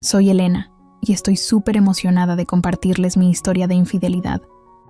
Soy Elena y estoy súper emocionada de compartirles mi historia de infidelidad.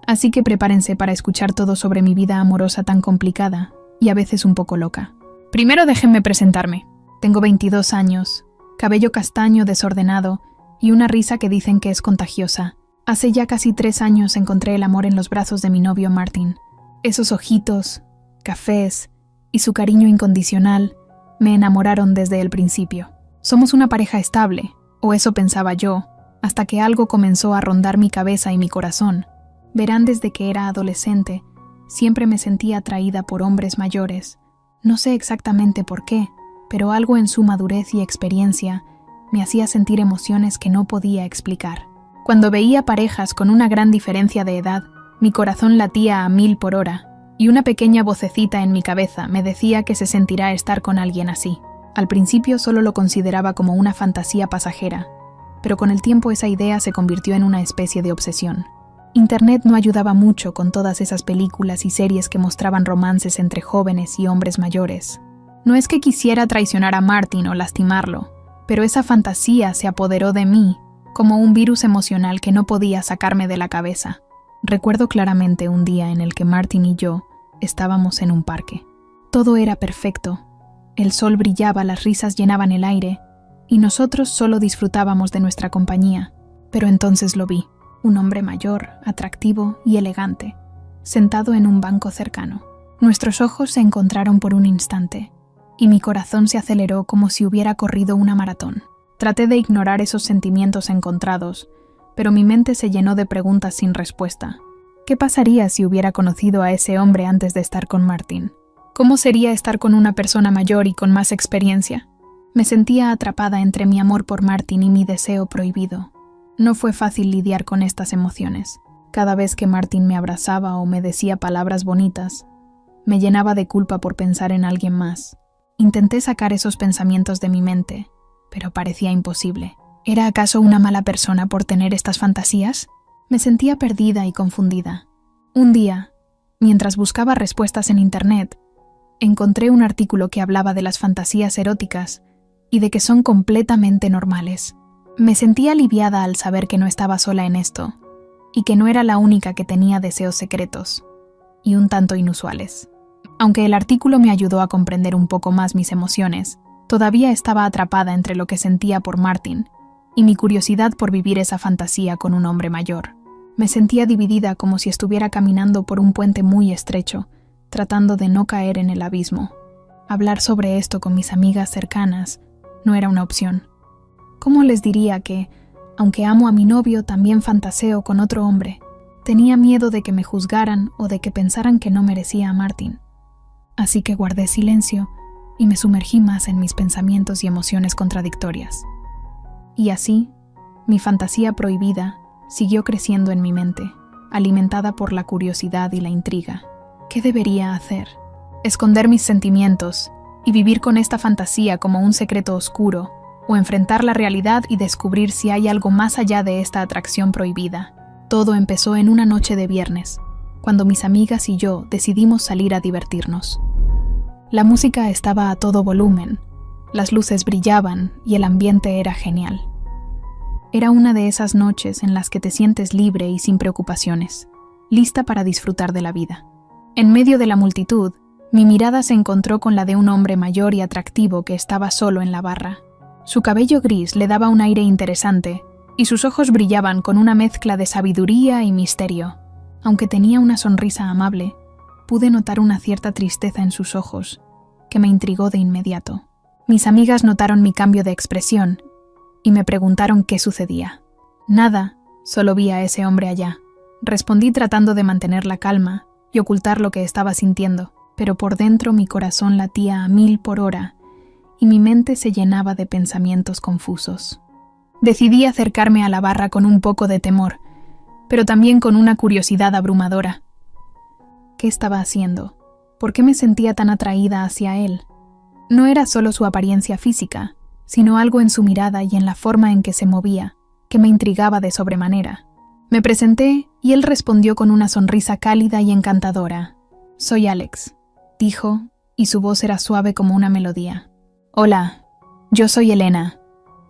Así que prepárense para escuchar todo sobre mi vida amorosa tan complicada y a veces un poco loca. Primero déjenme presentarme. Tengo 22 años, cabello castaño desordenado y una risa que dicen que es contagiosa. Hace ya casi 3 años encontré el amor en los brazos de mi novio Martin. Esos ojitos, cafés y su cariño incondicional me enamoraron desde el principio. Somos una pareja estable, o eso pensaba yo, hasta que algo comenzó a rondar mi cabeza y mi corazón. Verán, desde que era adolescente, siempre me sentía atraída por hombres mayores. No sé exactamente por qué, pero algo en su madurez y experiencia me hacía sentir emociones que no podía explicar. Cuando veía parejas con una gran diferencia de edad, mi corazón latía a 1000 por hora, y una pequeña vocecita en mi cabeza me decía que se sentirá estar con alguien así. Al principio solo lo consideraba como una fantasía pasajera, pero con el tiempo esa idea se convirtió en una especie de obsesión. Internet no ayudaba mucho con todas esas películas y series que mostraban romances entre jóvenes y hombres mayores. No es que quisiera traicionar a Martin o lastimarlo, pero esa fantasía se apoderó de mí como un virus emocional que no podía sacarme de la cabeza. Recuerdo claramente un día en el que Martin y yo estábamos en un parque. Todo era perfecto. El sol brillaba, las risas llenaban el aire, y nosotros solo disfrutábamos de nuestra compañía. Pero entonces lo vi, un hombre mayor, atractivo y elegante, sentado en un banco cercano. Nuestros ojos se encontraron por un instante, y mi corazón se aceleró como si hubiera corrido una maratón. Traté de ignorar esos sentimientos encontrados, pero mi mente se llenó de preguntas sin respuesta. ¿Qué pasaría si hubiera conocido a ese hombre antes de estar con Martin? ¿Cómo sería estar con una persona mayor y con más experiencia? Me sentía atrapada entre mi amor por Martin y mi deseo prohibido. No fue fácil lidiar con estas emociones. Cada vez que Martin me abrazaba o me decía palabras bonitas, me llenaba de culpa por pensar en alguien más. Intenté sacar esos pensamientos de mi mente, pero parecía imposible. ¿Era acaso una mala persona por tener estas fantasías? Me sentía perdida y confundida. Un día, mientras buscaba respuestas en Internet, encontré un artículo que hablaba de las fantasías eróticas y de que son completamente normales. Me sentí aliviada al saber que no estaba sola en esto y que no era la única que tenía deseos secretos y un tanto inusuales. Aunque el artículo me ayudó a comprender un poco más mis emociones, todavía estaba atrapada entre lo que sentía por Martin y mi curiosidad por vivir esa fantasía con un hombre mayor. Me sentía dividida, como si estuviera caminando por un puente muy estrecho, tratando de no caer en el abismo. Hablar sobre esto con mis amigas cercanas no era una opción. ¿Cómo les diría que, aunque amo a mi novio, también fantaseo con otro hombre? Tenía miedo de que me juzgaran o de que pensaran que no merecía a Martin. Así que guardé silencio y me sumergí más en mis pensamientos y emociones contradictorias. Y así, mi fantasía prohibida siguió creciendo en mi mente, alimentada por la curiosidad y la intriga. ¿Qué debería hacer? ¿Esconder mis sentimientos y vivir con esta fantasía como un secreto oscuro, o enfrentar la realidad y descubrir si hay algo más allá de esta atracción prohibida? Todo empezó en una noche de viernes, cuando mis amigas y yo decidimos salir a divertirnos. La música estaba a todo volumen, las luces brillaban y el ambiente era genial. Era una de esas noches en las que te sientes libre y sin preocupaciones, lista para disfrutar de la vida. En medio de la multitud, mi mirada se encontró con la de un hombre mayor y atractivo que estaba solo en la barra. Su cabello gris le daba un aire interesante, y sus ojos brillaban con una mezcla de sabiduría y misterio. Aunque tenía una sonrisa amable, pude notar una cierta tristeza en sus ojos, que me intrigó de inmediato. Mis amigas notaron mi cambio de expresión, y me preguntaron qué sucedía. Nada, solo vi a ese hombre allá. Respondí tratando de mantener la calma y ocultar lo que estaba sintiendo, pero por dentro mi corazón latía a 1000 por hora y mi mente se llenaba de pensamientos confusos. Decidí acercarme a la barra con un poco de temor, pero también con una curiosidad abrumadora. ¿Qué estaba haciendo? ¿Por qué me sentía tan atraída hacia él? No era solo su apariencia física, sino algo en su mirada y en la forma en que se movía, que me intrigaba de sobremanera. Me presenté y él respondió con una sonrisa cálida y encantadora. «Soy Alex», dijo, y su voz era suave como una melodía. «Hola, yo soy Elena.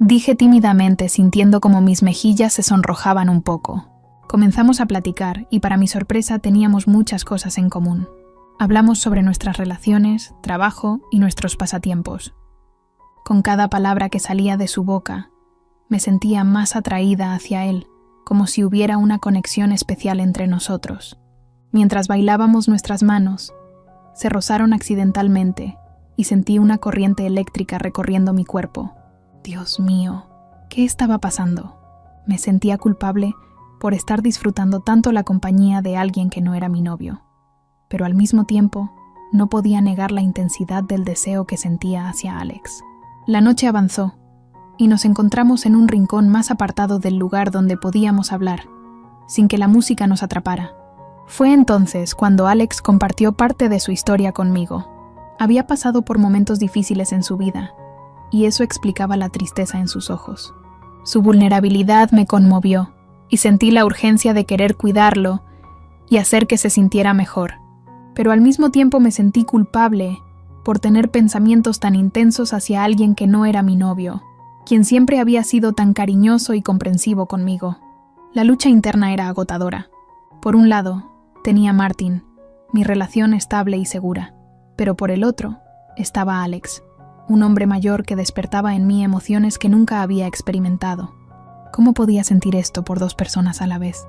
Dije tímidamente, sintiendo como mis mejillas se sonrojaban un poco. Comenzamos a platicar y para mi sorpresa teníamos muchas cosas en común. Hablamos sobre nuestras relaciones, trabajo y nuestros pasatiempos. Con cada palabra que salía de su boca, me sentía más atraída hacia él, como si hubiera una conexión especial entre nosotros. Mientras bailábamos, nuestras manos se rozaron accidentalmente y sentí una corriente eléctrica recorriendo mi cuerpo. Dios mío, ¿qué estaba pasando? Me sentía culpable por estar disfrutando tanto la compañía de alguien que no era mi novio. Pero al mismo tiempo, no podía negar la intensidad del deseo que sentía hacia Alex. La noche avanzó y nos encontramos en un rincón más apartado del lugar donde podíamos hablar, sin que la música nos atrapara. Fue entonces cuando Alex compartió parte de su historia conmigo. Había pasado por momentos difíciles en su vida, y eso explicaba la tristeza en sus ojos. Su vulnerabilidad me conmovió, y sentí la urgencia de querer cuidarlo y hacer que se sintiera mejor. Pero al mismo tiempo me sentí culpable por tener pensamientos tan intensos hacia alguien que no era mi novio, quien siempre había sido tan cariñoso y comprensivo conmigo. La lucha interna era agotadora. Por un lado, tenía a Martin, mi relación estable y segura, pero por el otro, estaba Alex, un hombre mayor que despertaba en mí emociones que nunca había experimentado. ¿Cómo podía sentir esto por dos personas a la vez?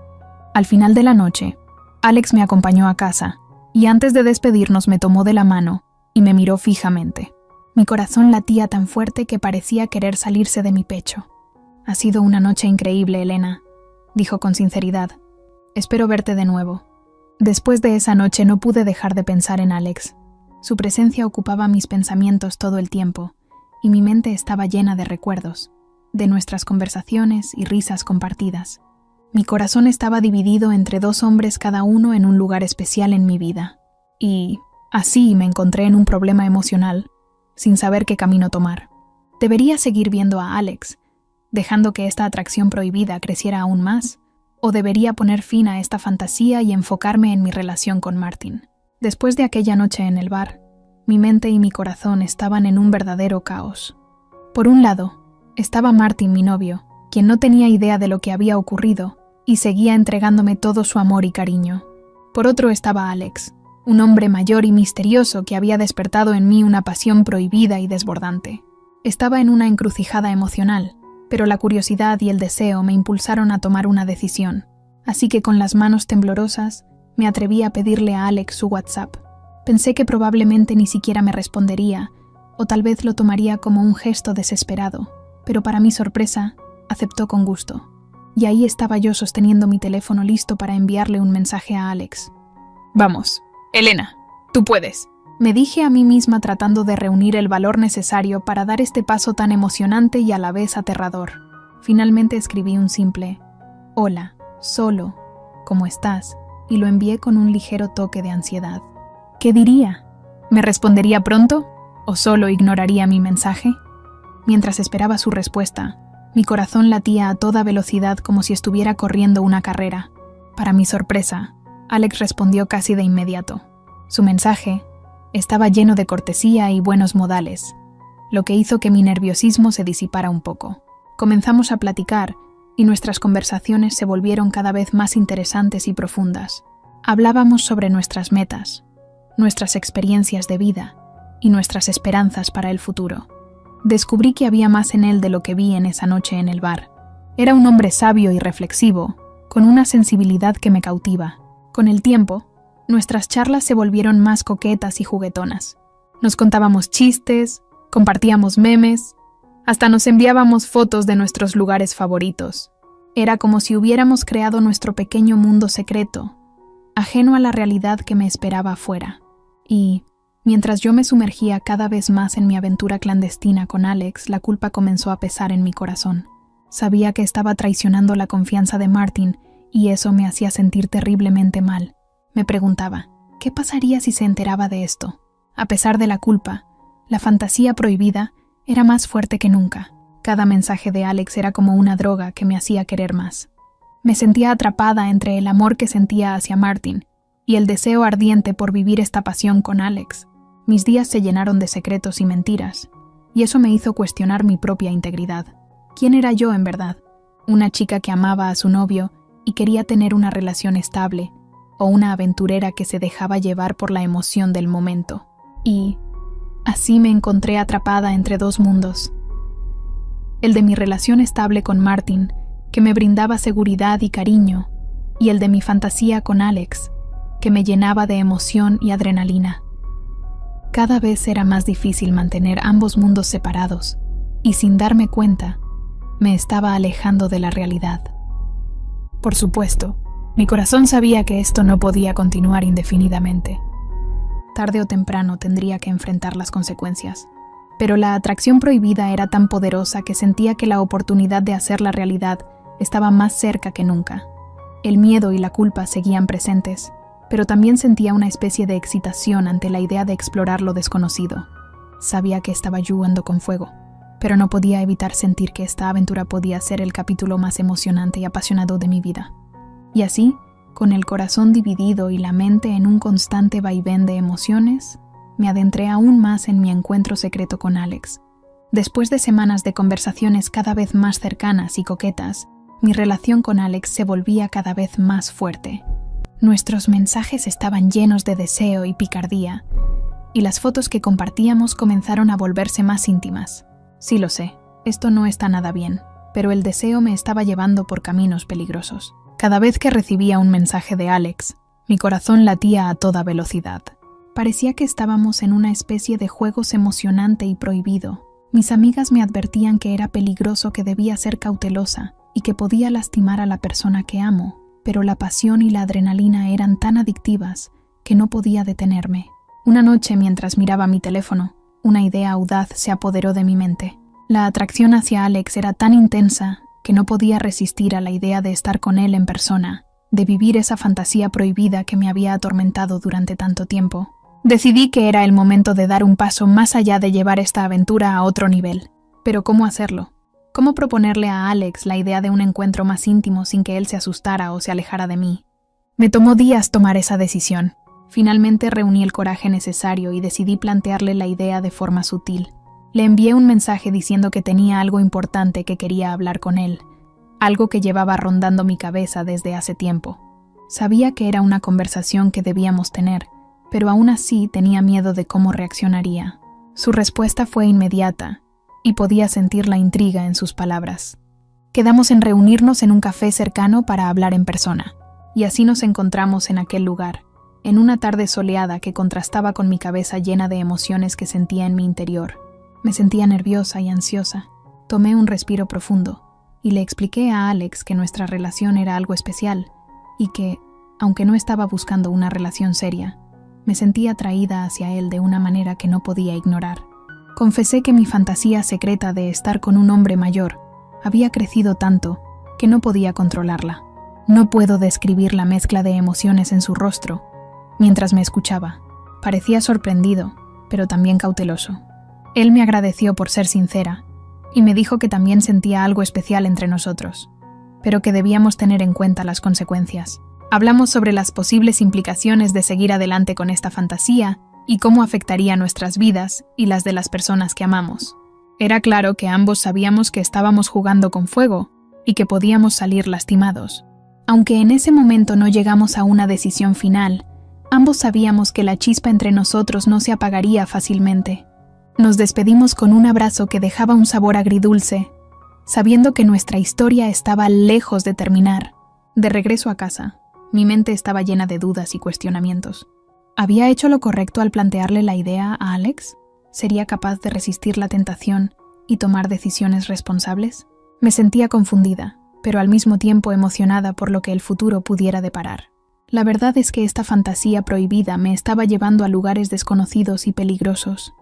Al final de la noche, Alex me acompañó a casa, y antes de despedirnos me tomó de la mano y me miró fijamente. Mi corazón latía tan fuerte que parecía querer salirse de mi pecho. «Ha sido una noche increíble, Elena», dijo con sinceridad. «Espero verte de nuevo». Después de esa noche no pude dejar de pensar en Alex. Su presencia ocupaba mis pensamientos todo el tiempo, y mi mente estaba llena de recuerdos, de nuestras conversaciones y risas compartidas. Mi corazón estaba dividido entre dos hombres, cada uno en un lugar especial en mi vida. Y así me encontré en un problema emocional, sin saber qué camino tomar. ¿Debería seguir viendo a Alex, dejando que esta atracción prohibida creciera aún más? ¿O debería poner fin a esta fantasía y enfocarme en mi relación con Martin? Después de aquella noche en el bar, mi mente y mi corazón estaban en un verdadero caos. Por un lado, estaba Martin, mi novio, quien no tenía idea de lo que había ocurrido y seguía entregándome todo su amor y cariño. Por otro estaba Alex, un hombre mayor y misterioso que había despertado en mí una pasión prohibida y desbordante. Estaba en una encrucijada emocional, pero la curiosidad y el deseo me impulsaron a tomar una decisión, así que con las manos temblorosas me atreví a pedirle a Alex su WhatsApp. Pensé que probablemente ni siquiera me respondería, o tal vez lo tomaría como un gesto desesperado, pero para mi sorpresa, aceptó con gusto. Y ahí estaba yo sosteniendo mi teléfono listo para enviarle un mensaje a Alex. «Vamos, Elena, tú puedes», me dije a mí misma tratando de reunir el valor necesario para dar este paso tan emocionante y a la vez aterrador. Finalmente escribí un simple «Hola, solo, ¿cómo estás?», y lo envié con un ligero toque de ansiedad. ¿Qué diría? ¿Me respondería pronto? ¿O solo ignoraría mi mensaje? Mientras esperaba su respuesta, mi corazón latía a toda velocidad como si estuviera corriendo una carrera. Para mi sorpresa, Alex respondió casi de inmediato. Su mensaje estaba lleno de cortesía y buenos modales, lo que hizo que mi nerviosismo se disipara un poco. Comenzamos a platicar y nuestras conversaciones se volvieron cada vez más interesantes y profundas. Hablábamos sobre nuestras metas, nuestras experiencias de vida y nuestras esperanzas para el futuro. Descubrí que había más en él de lo que vi en esa noche en el bar. Era un hombre sabio y reflexivo, con una sensibilidad que me cautiva. Con el tiempo, nuestras charlas se volvieron más coquetas y juguetonas. Nos contábamos chistes, compartíamos memes, hasta nos enviábamos fotos de nuestros lugares favoritos. Era como si hubiéramos creado nuestro pequeño mundo secreto, ajeno a la realidad que me esperaba afuera. Y, mientras yo me sumergía cada vez más en mi aventura clandestina con Alex, la culpa comenzó a pesar en mi corazón. Sabía que estaba traicionando la confianza de Martin y eso me hacía sentir terriblemente mal. Me preguntaba, ¿qué pasaría si se enteraba de esto? A pesar de la culpa, la fantasía prohibida era más fuerte que nunca. Cada mensaje de Alex era como una droga que me hacía querer más. Me sentía atrapada entre el amor que sentía hacia Martin y el deseo ardiente por vivir esta pasión con Alex. Mis días se llenaron de secretos y mentiras, y eso me hizo cuestionar mi propia integridad. ¿Quién era yo en verdad? ¿Una chica que amaba a su novio y quería tener una relación estable, o una aventurera que se dejaba llevar por la emoción del momento? Y así me encontré atrapada entre dos mundos. El de mi relación estable con Martin, que me brindaba seguridad y cariño, y el de mi fantasía con Alex, que me llenaba de emoción y adrenalina. Cada vez era más difícil mantener ambos mundos separados, y sin darme cuenta, me estaba alejando de la realidad. Por supuesto, mi corazón sabía que esto no podía continuar indefinidamente. Tarde o temprano tendría que enfrentar las consecuencias. Pero la atracción prohibida era tan poderosa que sentía que la oportunidad de hacerla realidad estaba más cerca que nunca. El miedo y la culpa seguían presentes, pero también sentía una especie de excitación ante la idea de explorar lo desconocido. Sabía que estaba jugando con fuego, pero no podía evitar sentir que esta aventura podía ser el capítulo más emocionante y apasionado de mi vida. Y así, con el corazón dividido y la mente en un constante vaivén de emociones, me adentré aún más en mi encuentro secreto con Alex. Después de semanas de conversaciones cada vez más cercanas y coquetas, mi relación con Alex se volvía cada vez más fuerte. Nuestros mensajes estaban llenos de deseo y picardía, y las fotos que compartíamos comenzaron a volverse más íntimas. Sí lo sé, esto no está nada bien, pero el deseo me estaba llevando por caminos peligrosos. Cada vez que recibía un mensaje de Alex, mi corazón latía a toda velocidad. Parecía que estábamos en una especie de juego emocionante y prohibido. Mis amigas me advertían que era peligroso, que debía ser cautelosa y que podía lastimar a la persona que amo, pero la pasión y la adrenalina eran tan adictivas que no podía detenerme. Una noche, mientras miraba mi teléfono, una idea audaz se apoderó de mi mente. La atracción hacia Alex era tan intensa que no podía resistir a la idea de estar con él en persona, de vivir esa fantasía prohibida que me había atormentado durante tanto tiempo. Decidí que era el momento de dar un paso más allá, de llevar esta aventura a otro nivel. Pero ¿cómo hacerlo? ¿Cómo proponerle a Alex la idea de un encuentro más íntimo sin que él se asustara o se alejara de mí? Me tomó días tomar esa decisión. Finalmente reuní el coraje necesario y decidí plantearle la idea de forma sutil. Le envié un mensaje diciendo que tenía algo importante que quería hablar con él, algo que llevaba rondando mi cabeza desde hace tiempo. Sabía que era una conversación que debíamos tener, pero aún así tenía miedo de cómo reaccionaría. Su respuesta fue inmediata, y podía sentir la intriga en sus palabras. Quedamos en reunirnos en un café cercano para hablar en persona, y así nos encontramos en aquel lugar, en una tarde soleada que contrastaba con mi cabeza llena de emociones que sentía en mi interior. Me sentía nerviosa y ansiosa. Tomé un respiro profundo, y le expliqué a Alex que nuestra relación era algo especial, y que, aunque no estaba buscando una relación seria, me sentía atraída hacia él de una manera que no podía ignorar. Confesé que mi fantasía secreta de estar con un hombre mayor había crecido tanto que no podía controlarla. No puedo describir la mezcla de emociones en su rostro. Mientras me escuchaba, parecía sorprendido, pero también cauteloso. Él me agradeció por ser sincera y me dijo que también sentía algo especial entre nosotros, pero que debíamos tener en cuenta las consecuencias. Hablamos sobre las posibles implicaciones de seguir adelante con esta fantasía y cómo afectaría nuestras vidas y las de las personas que amamos. Era claro que ambos sabíamos que estábamos jugando con fuego y que podíamos salir lastimados. Aunque en ese momento no llegamos a una decisión final, ambos sabíamos que la chispa entre nosotros no se apagaría fácilmente. Nos despedimos con un abrazo que dejaba un sabor agridulce, sabiendo que nuestra historia estaba lejos de terminar. De regreso a casa, mi mente estaba llena de dudas y cuestionamientos. ¿Había hecho lo correcto al plantearle la idea a Alex? ¿Sería capaz de resistir la tentación y tomar decisiones responsables? Me sentía confundida, pero al mismo tiempo emocionada por lo que el futuro pudiera deparar. La verdad es que esta fantasía prohibida me estaba llevando a lugares desconocidos y peligrosos.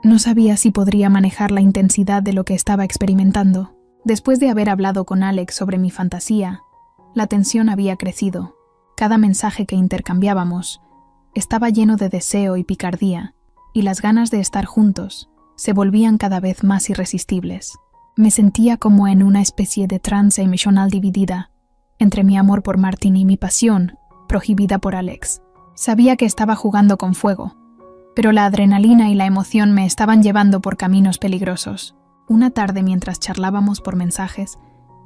No sabía si podría manejar la intensidad de lo que estaba experimentando. Después de haber hablado con Alex sobre mi fantasía, la tensión había crecido. Cada mensaje que intercambiábamos estaba lleno de deseo y picardía, y las ganas de estar juntos se volvían cada vez más irresistibles. Me sentía como en una especie de trance emocional dividida entre mi amor por Martin y mi pasión prohibida por Alex. Sabía que estaba jugando con fuego, pero la adrenalina y la emoción me estaban llevando por caminos peligrosos. Una tarde, mientras charlábamos por mensajes,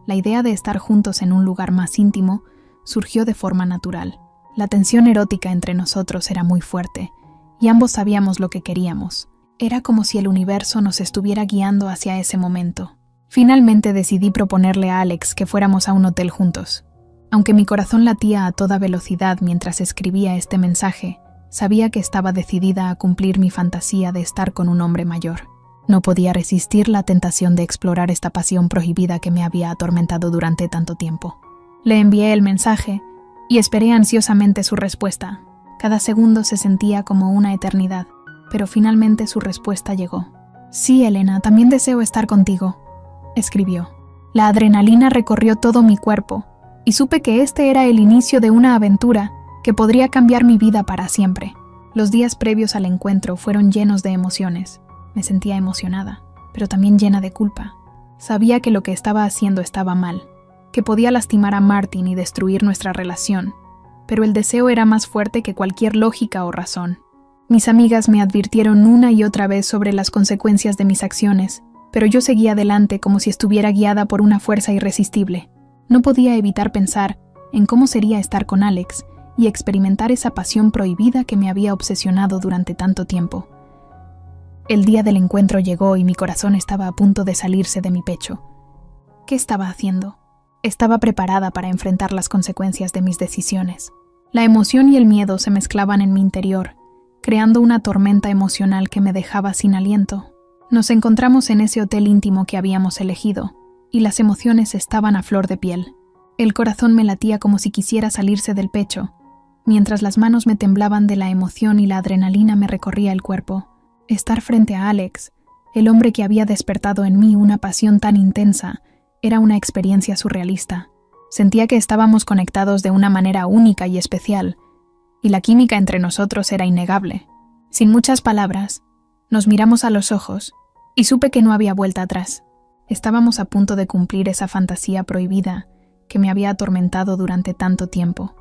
la idea de estar juntos en un lugar más íntimo surgió de forma natural. La tensión erótica entre nosotros era muy fuerte, y ambos sabíamos lo que queríamos. Era como si el universo nos estuviera guiando hacia ese momento. Finalmente decidí proponerle a Alex que fuéramos a un hotel juntos. Aunque mi corazón latía a toda velocidad mientras escribía este mensaje, sabía que estaba decidida a cumplir mi fantasía de estar con un hombre mayor. No podía resistir la tentación de explorar esta pasión prohibida que me había atormentado durante tanto tiempo. Le envié el mensaje y esperé ansiosamente su respuesta. Cada segundo se sentía como una eternidad, pero finalmente su respuesta llegó. «Sí, Elena, también deseo estar contigo», escribió. La adrenalina recorrió todo mi cuerpo y supe que este era el inicio de una aventura que podría cambiar mi vida para siempre. Los días previos al encuentro fueron llenos de emociones. Me sentía emocionada, pero también llena de culpa. Sabía que lo que estaba haciendo estaba mal, que podía lastimar a Martin y destruir nuestra relación, pero el deseo era más fuerte que cualquier lógica o razón. Mis amigas me advirtieron una y otra vez sobre las consecuencias de mis acciones, pero yo seguía adelante como si estuviera guiada por una fuerza irresistible. No podía evitar pensar en cómo sería estar con Alex y experimentar esa pasión prohibida que me había obsesionado durante tanto tiempo. El día del encuentro llegó y mi corazón estaba a punto de salirse de mi pecho. ¿Qué estaba haciendo? Estaba preparada para enfrentar las consecuencias de mis decisiones. La emoción y el miedo se mezclaban en mi interior, creando una tormenta emocional que me dejaba sin aliento. Nos encontramos en ese hotel íntimo que habíamos elegido, y las emociones estaban a flor de piel. El corazón me latía como si quisiera salirse del pecho, mientras las manos me temblaban de la emoción y la adrenalina me recorría el cuerpo. Estar frente a Alex, el hombre que había despertado en mí una pasión tan intensa, era una experiencia surrealista. Sentía que estábamos conectados de una manera única y especial, y la química entre nosotros era innegable. Sin muchas palabras, nos miramos a los ojos, y supe que no había vuelta atrás. Estábamos a punto de cumplir esa fantasía prohibida que me había atormentado durante tanto tiempo.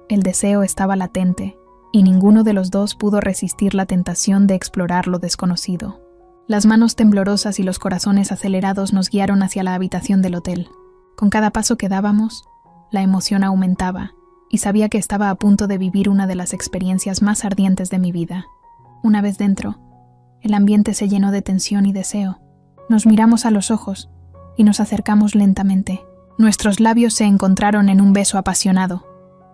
El deseo estaba latente, y ninguno de los dos pudo resistir la tentación de explorar lo desconocido. Las manos temblorosas y los corazones acelerados nos guiaron hacia la habitación del hotel. Con cada paso que dábamos, la emoción aumentaba, y sabía que estaba a punto de vivir una de las experiencias más ardientes de mi vida. Una vez dentro, el ambiente se llenó de tensión y deseo. Nos miramos a los ojos y nos acercamos lentamente. Nuestros labios se encontraron en un beso apasionado,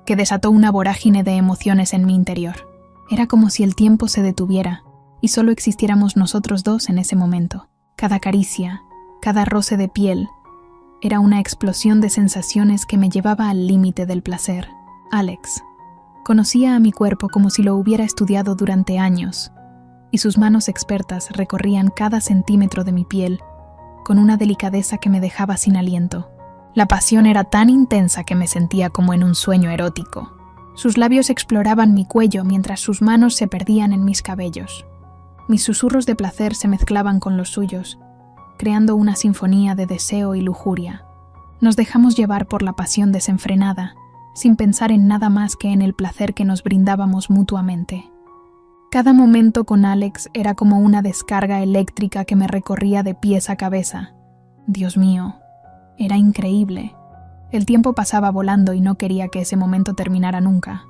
que desató una vorágine de emociones en mi interior. Era como si el tiempo se detuviera y solo existiéramos nosotros dos en ese momento. Cada caricia, cada roce de piel, era una explosión de sensaciones que me llevaba al límite del placer. Alex conocía a mi cuerpo como si lo hubiera estudiado durante años, y sus manos expertas recorrían cada centímetro de mi piel con una delicadeza que me dejaba sin aliento. La pasión era tan intensa que me sentía como en un sueño erótico. Sus labios exploraban mi cuello mientras sus manos se perdían en mis cabellos. Mis susurros de placer se mezclaban con los suyos, creando una sinfonía de deseo y lujuria. Nos dejamos llevar por la pasión desenfrenada, sin pensar en nada más que en el placer que nos brindábamos mutuamente. Cada momento con Alex era como una descarga eléctrica que me recorría de pies a cabeza. Dios mío, era increíble. El tiempo pasaba volando y no quería que ese momento terminara nunca.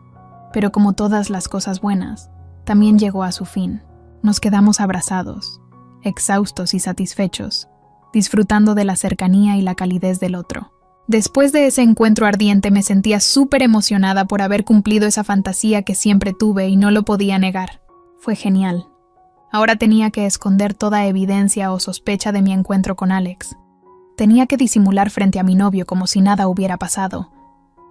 Pero como todas las cosas buenas, también llegó a su fin. Nos quedamos abrazados, exhaustos y satisfechos, disfrutando de la cercanía y la calidez del otro. Después de ese encuentro ardiente me sentía súper emocionada por haber cumplido esa fantasía que siempre tuve y no lo podía negar. Fue genial. Ahora tenía que esconder toda evidencia o sospecha de mi encuentro con Alex. Tenía que disimular frente a mi novio como si nada hubiera pasado.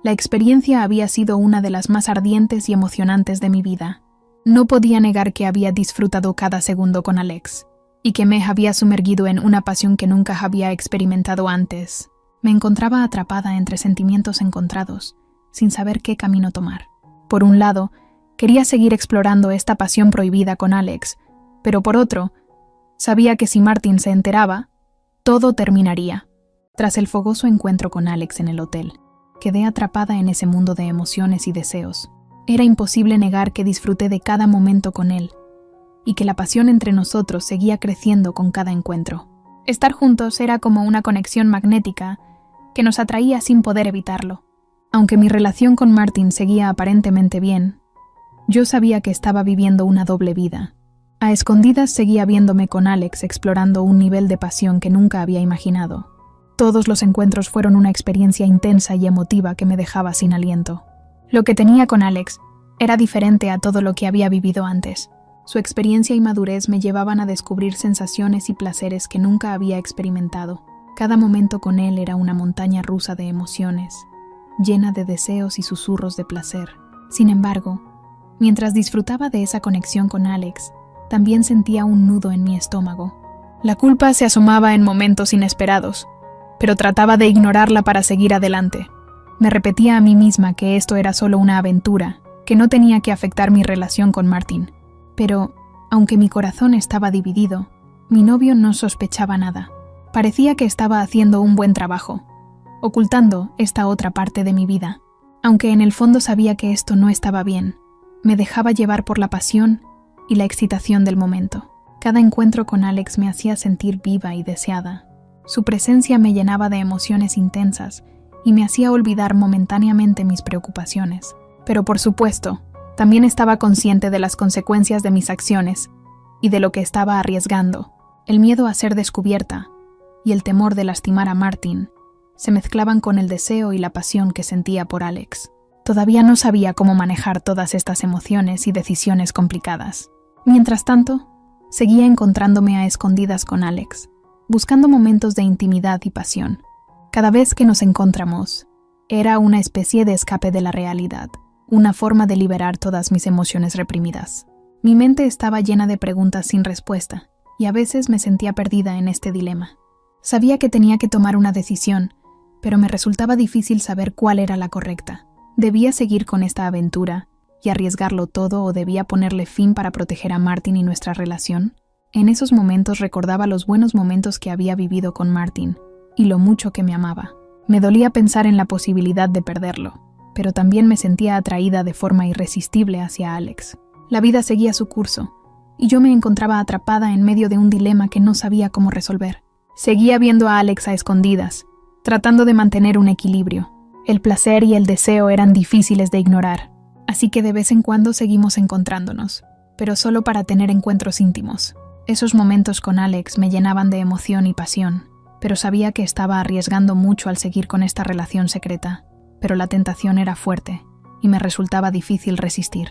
La experiencia había sido una de las más ardientes y emocionantes de mi vida. No podía negar que había disfrutado cada segundo con Alex, y que me había sumergido en una pasión que nunca había experimentado antes. Me encontraba atrapada entre sentimientos encontrados, sin saber qué camino tomar. Por un lado, quería seguir explorando esta pasión prohibida con Alex, pero por otro, sabía que si Martin se enteraba, todo terminaría. Tras el fogoso encuentro con Alex en el hotel, quedé atrapada en ese mundo de emociones y deseos. Era imposible negar que disfruté de cada momento con él, y que la pasión entre nosotros seguía creciendo con cada encuentro. Estar juntos era como una conexión magnética que nos atraía sin poder evitarlo. Aunque mi relación con Martin seguía aparentemente bien, yo sabía que estaba viviendo una doble vida. A escondidas seguía viéndome con Alex explorando un nivel de pasión que nunca había imaginado. Todos los encuentros fueron una experiencia intensa y emotiva que me dejaba sin aliento. Lo que tenía con Alex era diferente a todo lo que había vivido antes. Su experiencia y madurez me llevaban a descubrir sensaciones y placeres que nunca había experimentado. Cada momento con él era una montaña rusa de emociones, llena de deseos y susurros de placer. Sin embargo, mientras disfrutaba de esa conexión con Alex, también sentía un nudo en mi estómago. La culpa se asomaba en momentos inesperados, pero trataba de ignorarla para seguir adelante. Me repetía a mí misma que esto era solo una aventura, que no tenía que afectar mi relación con Martin. Pero, aunque mi corazón estaba dividido, mi novio no sospechaba nada. Parecía que estaba haciendo un buen trabajo, ocultando esta otra parte de mi vida. Aunque en el fondo sabía que esto no estaba bien, me dejaba llevar por la pasión y la excitación del momento. Cada encuentro con Alex me hacía sentir viva y deseada. Su presencia me llenaba de emociones intensas y me hacía olvidar momentáneamente mis preocupaciones. Pero por supuesto, también estaba consciente de las consecuencias de mis acciones y de lo que estaba arriesgando. El miedo a ser descubierta y el temor de lastimar a Martin se mezclaban con el deseo y la pasión que sentía por Alex. Todavía no sabía cómo manejar todas estas emociones y decisiones complicadas. Mientras tanto, seguía encontrándome a escondidas con Alex, buscando momentos de intimidad y pasión. Cada vez que nos encontramos, era una especie de escape de la realidad, una forma de liberar todas mis emociones reprimidas. Mi mente estaba llena de preguntas sin respuesta, y a veces me sentía perdida en este dilema. Sabía que tenía que tomar una decisión, pero me resultaba difícil saber cuál era la correcta. ¿Debía seguir con esta aventura y arriesgarlo todo o debía ponerle fin para proteger a Martin y nuestra relación? En esos momentos recordaba los buenos momentos que había vivido con Martin y lo mucho que me amaba. Me dolía pensar en la posibilidad de perderlo, pero también me sentía atraída de forma irresistible hacia Alex. La vida seguía su curso, y yo me encontraba atrapada en medio de un dilema que no sabía cómo resolver. Seguía viendo a Alex a escondidas, tratando de mantener un equilibrio. El placer y el deseo eran difíciles de ignorar, así que de vez en cuando seguimos encontrándonos, pero solo para tener encuentros íntimos. Esos momentos con Alex me llenaban de emoción y pasión, pero sabía que estaba arriesgando mucho al seguir con esta relación secreta. Pero la tentación era fuerte y me resultaba difícil resistir.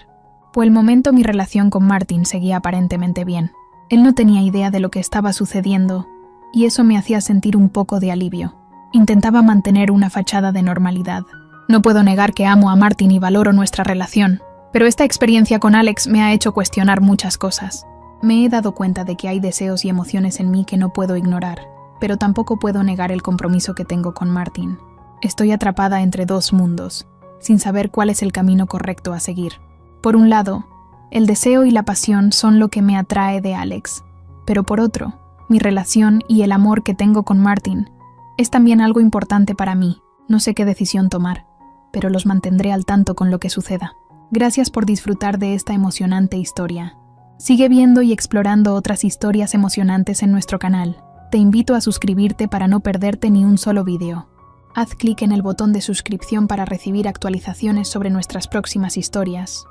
Por el momento mi relación con Martin seguía aparentemente bien. Él no tenía idea de lo que estaba sucediendo y eso me hacía sentir un poco de alivio. Intentaba mantener una fachada de normalidad. No puedo negar que amo a Martin y valoro nuestra relación, pero esta experiencia con Alex me ha hecho cuestionar muchas cosas. Me he dado cuenta de que hay deseos y emociones en mí que no puedo ignorar, pero tampoco puedo negar el compromiso que tengo con Martin. Estoy atrapada entre dos mundos, sin saber cuál es el camino correcto a seguir. Por un lado, el deseo y la pasión son lo que me atrae de Alex, pero por otro, mi relación y el amor que tengo con Martin es también algo importante para mí. No sé qué decisión tomar, pero los mantendré al tanto con lo que suceda. Gracias por disfrutar de esta emocionante historia. Sigue viendo y explorando otras historias emocionantes en nuestro canal. Te invito a suscribirte para no perderte ni un solo video. Haz clic en el botón de suscripción para recibir actualizaciones sobre nuestras próximas historias.